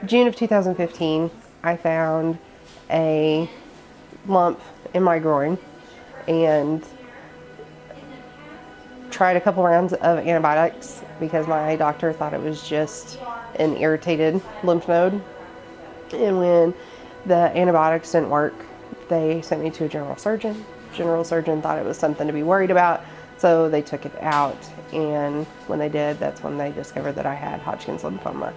June of 2015, I found a lump in my groin and tried a couple rounds of antibiotics because my doctor thought it was just an irritated lymph node. And when the antibiotics didn't work, they sent me to a general surgeon. General surgeon thought it was something to be worried about, so they took it out. And when they did, that's when they discovered that I had Hodgkin's lymphoma.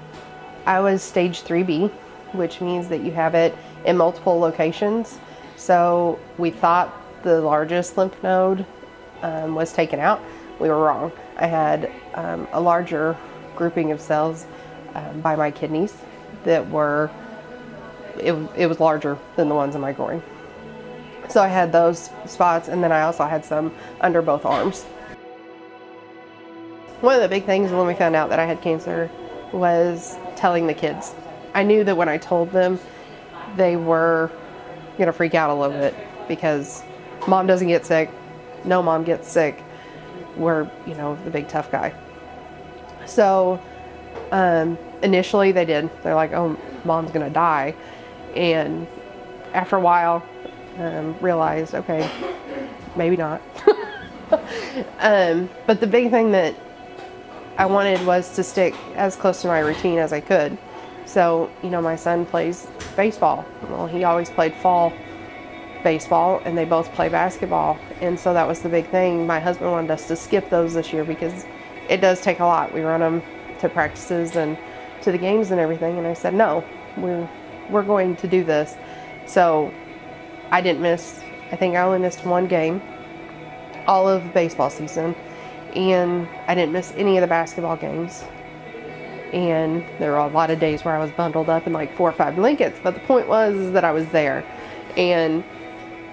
I was stage 3B, which means that you have it in multiple locations. So we thought the largest lymph node was taken out. We were wrong. I had a larger grouping of cells by my kidneys that were, it was larger than the ones in my groin. So I had those spots, and then I also had some under both arms. One of the big things when we found out that I had cancer was telling the kids. I knew that when I told them, they were gonna freak out a little bit because mom doesn't get sick, no mom gets sick. We're, the big tough guy. So initially they did. They're like, oh, mom's gonna die. And after a while, realized, okay, maybe not. But the big thing that I wanted was to stick as close to my routine as I could. So, my son plays baseball. Well, he always played fall baseball, and they both play basketball. And so that was the big thing. My husband wanted us to skip those this year because it does take a lot. We run them to practices and to the games and everything. And I said, no, we're going to do this. So I didn't miss, I think I only missed one game all of baseball season. And I didn't miss any of the basketball games. And there were a lot of days where I was bundled up in like 4 or 5 blankets. But the point was that I was there. And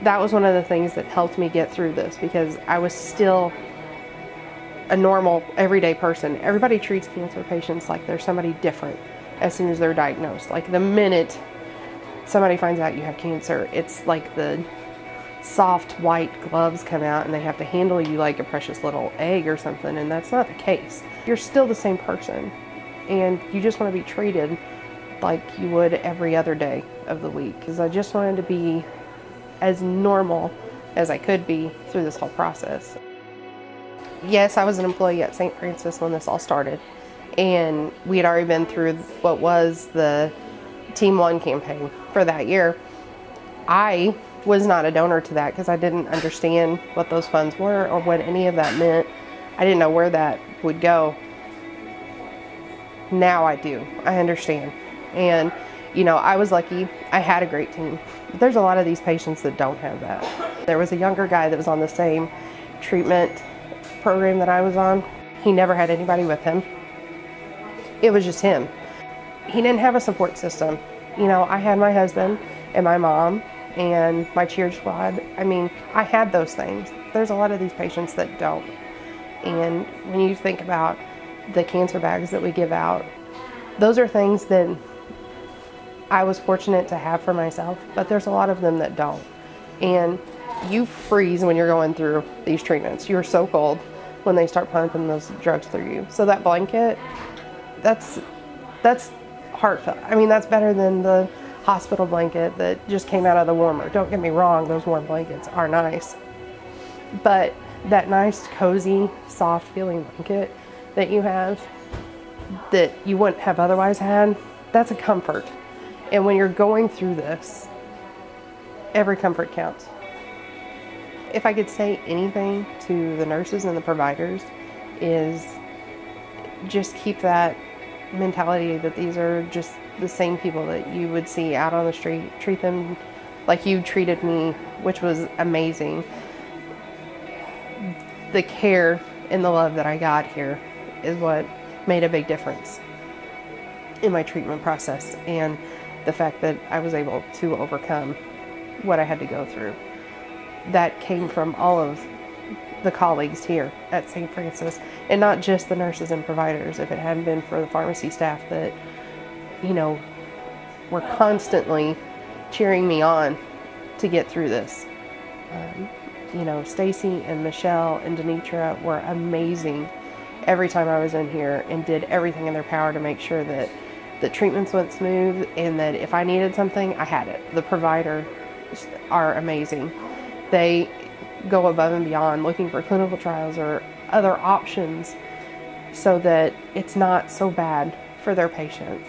that was one of the things that helped me get through this, because I was still a normal, everyday person. Everybody treats cancer patients like they're somebody different as soon as they're diagnosed. Like the minute somebody finds out you have cancer, it's like the soft white gloves come out and they have to handle you like a precious little egg or something, and that's not the case. You're still the same person, and you just want to be treated like you would every other day of the week, because I just wanted to be as normal as I could be through this whole process. Yes, I was an employee at St. Francis when this all started, and we had already been through what was the Team One campaign for that year. I was not a donor to that because I didn't understand what those funds were or what any of that meant. I didn't know where that would go. Now I do. I understand. And, I was lucky. I had a great team. But there's a lot of these patients that don't have that. There was a younger guy that was on the same treatment program that I was on. He never had anybody with him. It was just him. He didn't have a support system. I had my husband and my mom and my cheer squad. I had those things. There's a lot of these patients that don't. And when you think about the cancer bags that we give out, those are things that I was fortunate to have for myself, but there's a lot of them that don't. And you freeze when you're going through these treatments. You're so cold when they start pumping those drugs through you. So that blanket, that's heartfelt. That's better than the hospital blanket that just came out of the warmer. Don't get me wrong, those warm blankets are nice. But that nice, cozy, soft feeling blanket that you have that you wouldn't have otherwise had, that's a comfort. And when you're going through this, every comfort counts. If I could say anything to the nurses and the providers, is just keep that mentality that these are just the same people that you would see out on the street. Treat them like you treated me, which was amazing. The care and the love that I got here is what made a big difference in my treatment process, and the fact that I was able to overcome what I had to go through. That came from all of the colleagues here at St. Francis, and not just the nurses and providers. If it hadn't been for the pharmacy staff that, were constantly cheering me on to get through this. Stacy and Michelle and Denitra were amazing every time I was in here, and did everything in their power to make sure that that treatments went smooth, and that if I needed something, I had it. The providers are amazing. They go above and beyond looking for clinical trials or other options so that it's not so bad for their patients.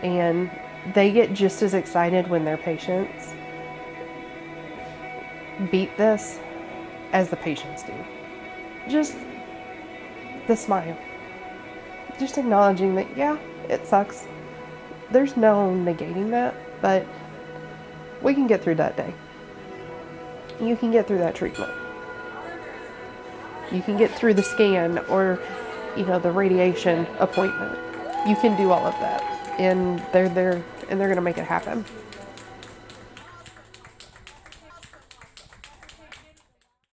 And they get just as excited when their patients beat this as the patients do. Just the smile. Just acknowledging that, yeah, it sucks. There's no negating that, but we can get through that day. You can get through that treatment. You can get through the scan or, the radiation appointment. You can do all of that. And they're there and they're going to make it happen.